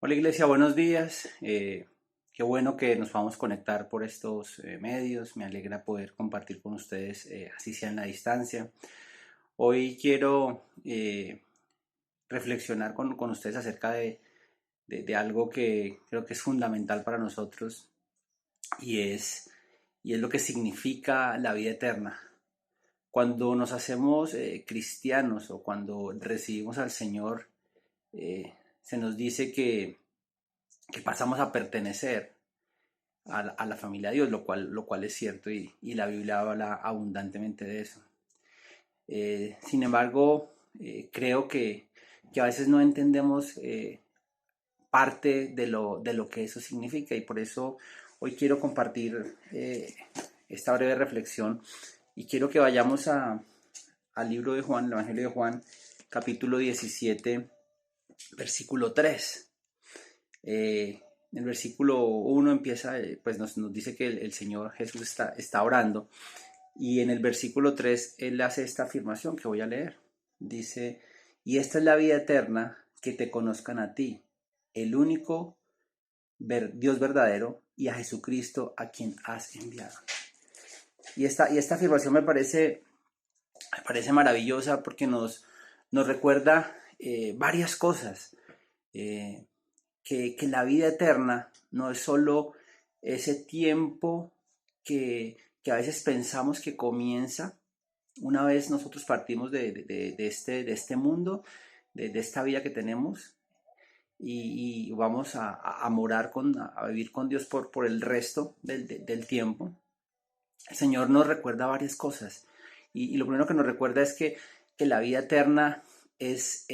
Hola Iglesia, buenos días. Qué bueno que nos podamos conectar por estos medios. Me alegra poder compartir con ustedes, así sea en la distancia. Hoy quiero reflexionar con ustedes acerca de algo que creo que es fundamental para nosotros y es lo que significa la vida eterna. Cuando nos hacemos cristianos o cuando recibimos al Señor, se nos dice que pasamos a pertenecer a la familia de Dios, lo cual es cierto y la Biblia habla abundantemente de eso. Sin embargo, creo que a veces no entendemos parte de lo que eso significa y por eso hoy quiero compartir esta breve reflexión y quiero que vayamos al libro de Juan, el Evangelio de Juan, capítulo 17, versículo 3. En el versículo 1 empieza, pues nos dice que el Señor Jesús está orando y en el versículo 3 Él hace esta afirmación que voy a leer. Dice, y esta es la vida eterna, que te conozcan a ti, el único Dios verdadero y a Jesucristo a quien has enviado. Y esta afirmación me parece maravillosa porque nos recuerda varias cosas. Eh, que la vida eterna no es solo ese tiempo que a veces pensamos que comienza una vez nosotros partimos de este mundo, de esta vida que tenemos y vamos a morar, a vivir con Dios por el resto del tiempo. El Señor nos recuerda varias cosas y lo primero que nos recuerda es que la vida eterna es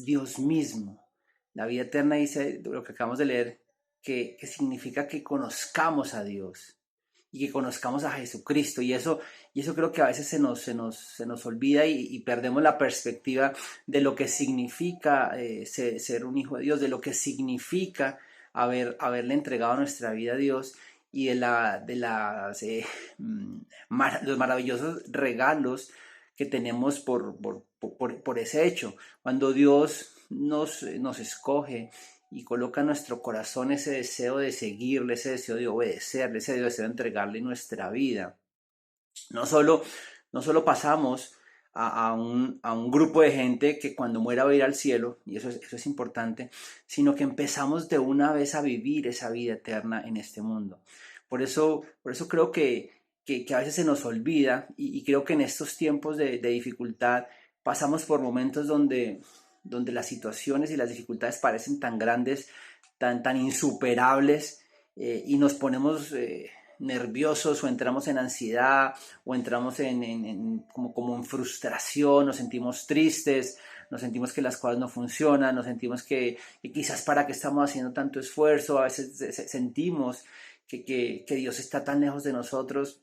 Dios mismo. La vida eterna dice lo que acabamos de leer, que significa que conozcamos a Dios y que conozcamos a Jesucristo. Y eso creo que a veces se nos olvida y perdemos la perspectiva de lo que significa ser un hijo de Dios, de lo que significa haberle entregado nuestra vida a Dios y los maravillosos regalos que tenemos por ese hecho. Cuando Dios nos escoge y coloca en nuestro corazón ese deseo de seguirle, ese deseo de obedecerle, ese deseo de entregarle nuestra vida. No solo, no solo pasamos a un grupo de gente que cuando muera va a ir al cielo, y eso es importante, sino que empezamos de una vez a vivir esa vida eterna en este mundo. Por eso creo que a veces se nos olvida y creo que en estos tiempos de dificultad pasamos por momentos donde las situaciones y las dificultades parecen tan grandes, tan insuperables, y nos ponemos nerviosos o entramos en ansiedad o entramos como en frustración, nos sentimos tristes, nos sentimos que las cosas no funcionan, nos sentimos que quizás para qué estamos haciendo tanto esfuerzo, a veces sentimos que Dios está tan lejos de nosotros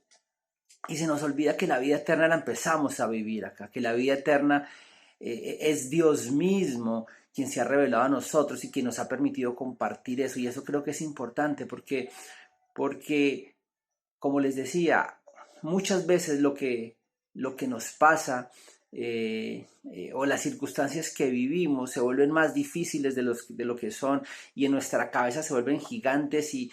y se nos olvida que la vida eterna la empezamos a vivir acá, que la vida eterna es Dios mismo quien se ha revelado a nosotros y quien nos ha permitido compartir eso. Y eso creo que es importante porque como les decía, muchas veces lo que nos pasa o las circunstancias que vivimos se vuelven más difíciles de lo que son y en nuestra cabeza se vuelven gigantes y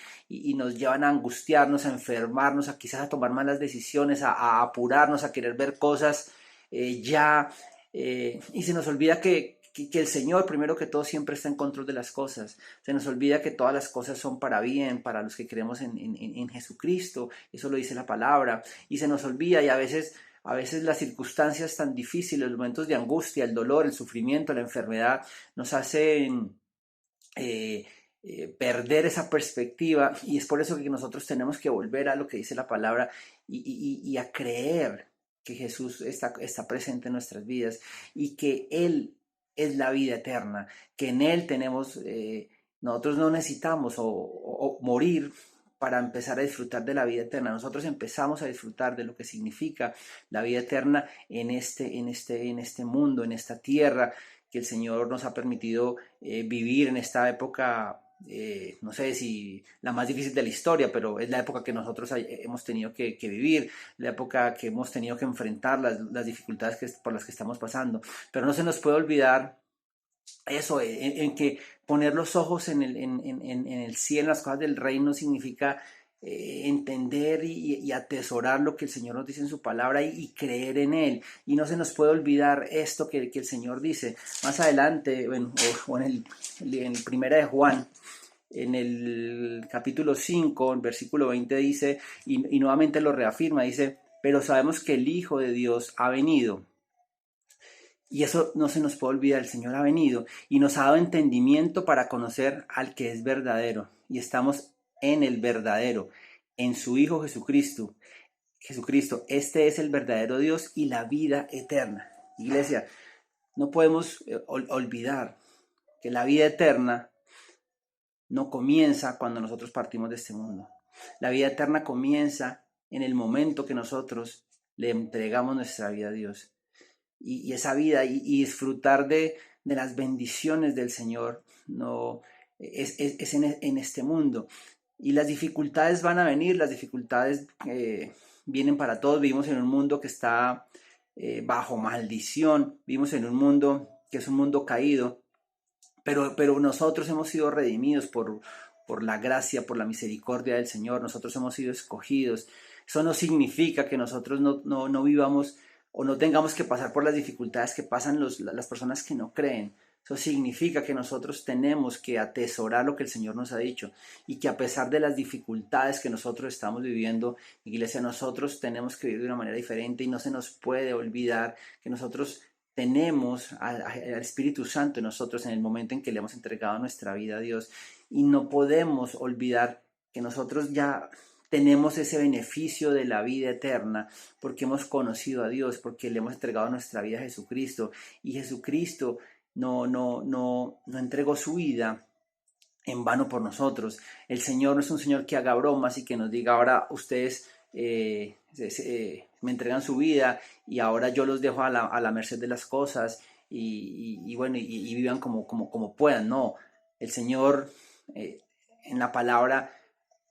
nos llevan a angustiarnos, a enfermarnos, a quizás a tomar malas decisiones, a apurarnos, a querer ver cosas ya y se nos olvida que el Señor, primero que todo, siempre está en control de las cosas. Se nos olvida que todas las cosas son para bien, para los que creemos en Jesucristo. Eso lo dice la palabra. Y se nos olvida y a veces las circunstancias tan difíciles, los momentos de angustia, el dolor, el sufrimiento, la enfermedad, nos hacen perder esa perspectiva. Y es por eso que nosotros tenemos que volver a lo que dice la palabra y a creer que Jesús está presente en nuestras vidas y que Él es la vida eterna, que en Él nosotros no necesitamos o morir para empezar a disfrutar de la vida eterna. Nosotros empezamos a disfrutar de lo que significa la vida eterna en este mundo, en esta tierra que el Señor nos ha permitido vivir en esta época. No sé si la más difícil de la historia, pero es la época que nosotros hemos tenido que vivir, la época que hemos tenido que enfrentar las dificultades por las que estamos pasando. Pero no se nos puede olvidar eso, en que poner los ojos en el cielo, en las cosas del reino, significa entender y atesorar lo que el Señor nos dice en su palabra y creer en Él. Y no se nos puede olvidar esto que el Señor dice. Más adelante, bueno, o en Primera de Juan, en el capítulo 5, el versículo 20 dice, y nuevamente lo reafirma, dice, pero sabemos que el Hijo de Dios ha venido. Y eso no se nos puede olvidar, el Señor ha venido y nos ha dado entendimiento para conocer al que es verdadero. Y estamos en el verdadero, en su Hijo Jesucristo. Jesucristo, este es el verdadero Dios y la vida eterna. Iglesia, no podemos olvidar que la vida eterna no comienza cuando nosotros partimos de este mundo. La vida eterna comienza en el momento que nosotros le entregamos nuestra vida a Dios. Y esa vida y disfrutar de las bendiciones del Señor no es en este mundo. Y las dificultades van a venir, las dificultades vienen para todos. Vivimos en un mundo que está bajo maldición, vivimos en un mundo que es un mundo caído, pero nosotros hemos sido redimidos por la gracia, por la misericordia del Señor. Nosotros hemos sido escogidos. Eso no significa que nosotros no vivamos o no tengamos que pasar por las dificultades que pasan las personas que no creen. Eso significa que nosotros tenemos que atesorar lo que el Señor nos ha dicho y que a pesar de las dificultades que nosotros estamos viviendo, iglesia, nosotros tenemos que vivir de una manera diferente y no se nos puede olvidar que nosotros tenemos al Espíritu Santo en nosotros en el momento en que le hemos entregado nuestra vida a Dios y no podemos olvidar que nosotros ya tenemos ese beneficio de la vida eterna porque hemos conocido a Dios, porque le hemos entregado nuestra vida a Jesucristo y Jesucristo no entregó su vida en vano por nosotros. El Señor no es un Señor que haga bromas y que nos diga ahora ustedes me entregan su vida y ahora yo los dejo a la merced de las cosas y bueno, y vivan como puedan. No, el Señor en la palabra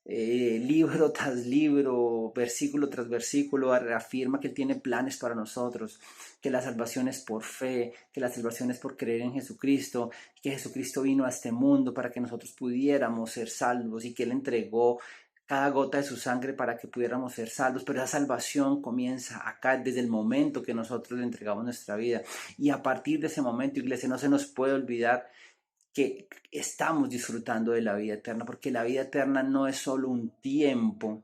libro tras libro, versículo tras versículo, reafirma que Él tiene planes para nosotros, que la salvación es por fe, que la salvación es por creer en Jesucristo, que Jesucristo vino a este mundo para que nosotros pudiéramos ser salvos y que Él entregó cada gota de su sangre para que pudiéramos ser salvos, pero esa salvación comienza acá desde el momento que nosotros le entregamos nuestra vida y a partir de ese momento, iglesia, no se nos puede olvidar que estamos disfrutando de la vida eterna, porque la vida eterna no es solo un tiempo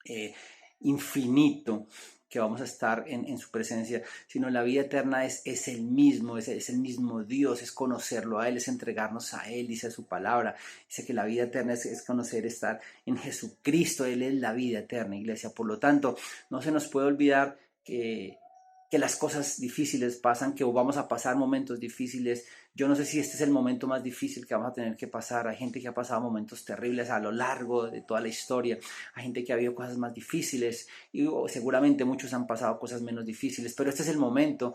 eh, infinito que vamos a estar en su presencia, sino la vida eterna es el mismo, es el mismo Dios, es conocerlo a Él, es entregarnos a Él, dice su palabra, dice que la vida eterna es conocer, estar en Jesucristo, Él es la vida eterna, iglesia, por lo tanto, no se nos puede olvidar que las cosas difíciles pasan, que vamos a pasar momentos difíciles. Yo no sé si este es el momento más difícil que vamos a tener que pasar. Hay gente que ha pasado momentos terribles a lo largo de toda la historia. Hay gente que ha habido cosas más difíciles y seguramente muchos han pasado cosas menos difíciles, pero este es el momento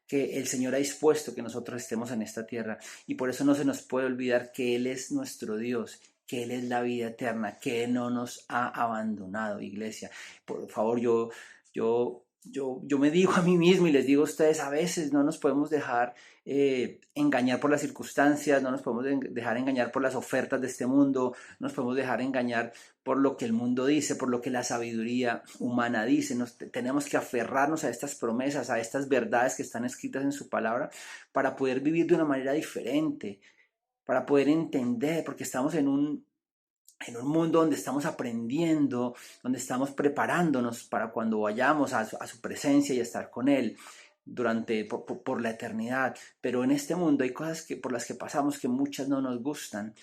que el Señor ha dispuesto que nosotros estemos en esta tierra y por eso no se nos puede olvidar que Él es nuestro Dios, que Él es la vida eterna, que Él no nos ha abandonado, iglesia. Por favor, yo me digo a mí mismo y les digo a ustedes, a veces no nos podemos dejar engañar por las circunstancias, no nos podemos dejar engañar por las ofertas de este mundo, no nos podemos dejar engañar por lo que el mundo dice, por lo que la sabiduría humana dice. Tenemos que aferrarnos a estas promesas, a estas verdades que están escritas en su palabra para poder vivir de una manera diferente, para poder entender, porque estamos en un mundo donde estamos aprendiendo, donde estamos preparándonos para cuando vayamos a su presencia y a estar con Él por la eternidad. Pero en este mundo hay cosas por las que pasamos que muchas no nos gustan.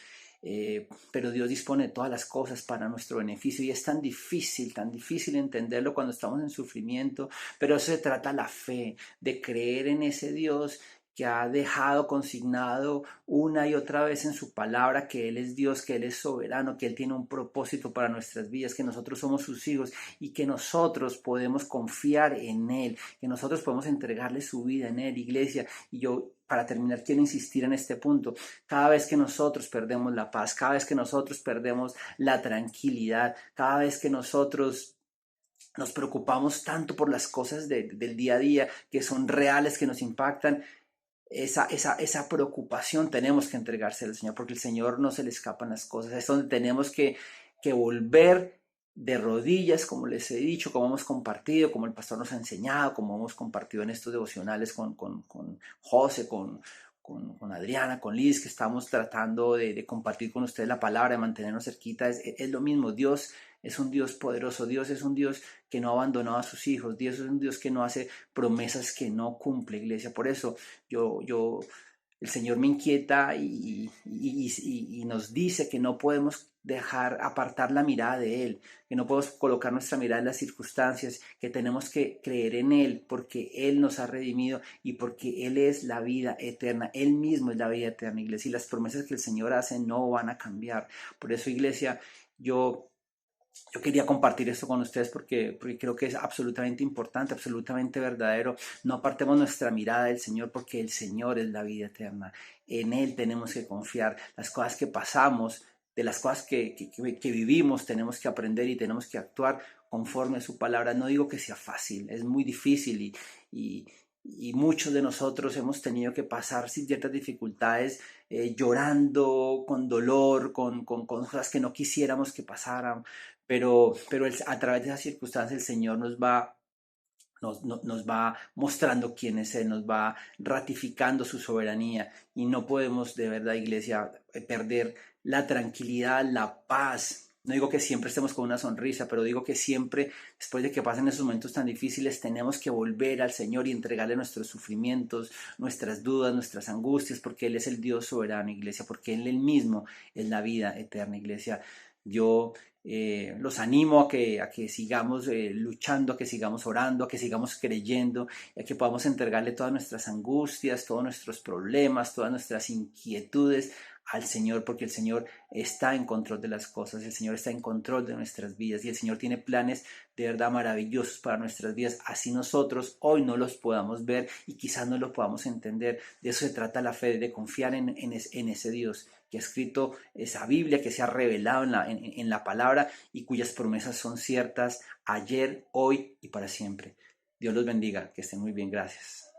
Pero Dios dispone de todas las cosas para nuestro beneficio y es tan difícil entenderlo cuando estamos en sufrimiento, pero eso se trata la fe, de creer en ese Dios que ha dejado consignado una y otra vez en su palabra que Él es Dios, que Él es soberano, que Él tiene un propósito para nuestras vidas, que nosotros somos sus hijos y que nosotros podemos confiar en Él, que nosotros podemos entregarle su vida en Él, iglesia. Y yo, para terminar, quiero insistir en este punto. Cada vez que nosotros perdemos la paz, cada vez que nosotros perdemos la tranquilidad, cada vez que nosotros nos preocupamos tanto por las cosas del día a día que son reales, que nos impactan, esa preocupación tenemos que entregársela al Señor, porque el Señor no se le escapan las cosas. Es donde tenemos que volver de rodillas, como les he dicho, como hemos compartido, como el pastor nos ha enseñado, como hemos compartido en estos devocionales con José, con Adriana, con Liz, que estamos tratando de compartir con ustedes la palabra, de mantenernos cerquita. Es lo mismo. Dios es un Dios poderoso. Dios es un Dios que no ha abandonado a sus hijos. Dios es un Dios que no hace promesas que no cumple, iglesia. Por eso el Señor me inquieta y nos dice que no podemos dejar apartar la mirada de Él, que no podemos colocar nuestra mirada en las circunstancias, que tenemos que creer en Él porque Él nos ha redimido y porque Él es la vida eterna. Él mismo es la vida eterna, iglesia, y las promesas que el Señor hace no van a cambiar. Por eso, iglesia, yo quería compartir esto con ustedes porque creo que es absolutamente importante, absolutamente verdadero. No apartemos nuestra mirada del Señor porque el Señor es la vida eterna. En Él tenemos que confiar. Las cosas que pasamos, de las cosas que vivimos, tenemos que aprender y tenemos que actuar conforme a su palabra. No digo que sea fácil, es muy difícil y muchos de nosotros hemos tenido que pasar sin ciertas dificultades, llorando, con dolor, con cosas que no quisiéramos que pasaran, pero a través de esas circunstancias el Señor nos va mostrando quién es Él, nos va ratificando su soberanía y no podemos de verdad, iglesia, perder la tranquilidad, la paz. No digo que siempre estemos con una sonrisa, pero digo que siempre, después de que pasen esos momentos tan difíciles, tenemos que volver al Señor y entregarle nuestros sufrimientos, nuestras dudas, nuestras angustias, porque Él es el Dios soberano, iglesia, porque Él mismo es la vida eterna, iglesia. Yo los animo a que sigamos luchando, a que sigamos orando, a que sigamos creyendo, a que podamos entregarle todas nuestras angustias, todos nuestros problemas, todas nuestras inquietudes al Señor, porque el Señor está en control de las cosas, el Señor está en control de nuestras vidas y el Señor tiene planes de verdad maravillosos para nuestras vidas, así nosotros hoy no los podamos ver y quizás no los podamos entender. De eso se trata la fe, de confiar en ese Dios que ha escrito esa Biblia, que se ha revelado en la palabra y cuyas promesas son ciertas ayer, hoy y para siempre. Dios los bendiga, que estén muy bien, gracias.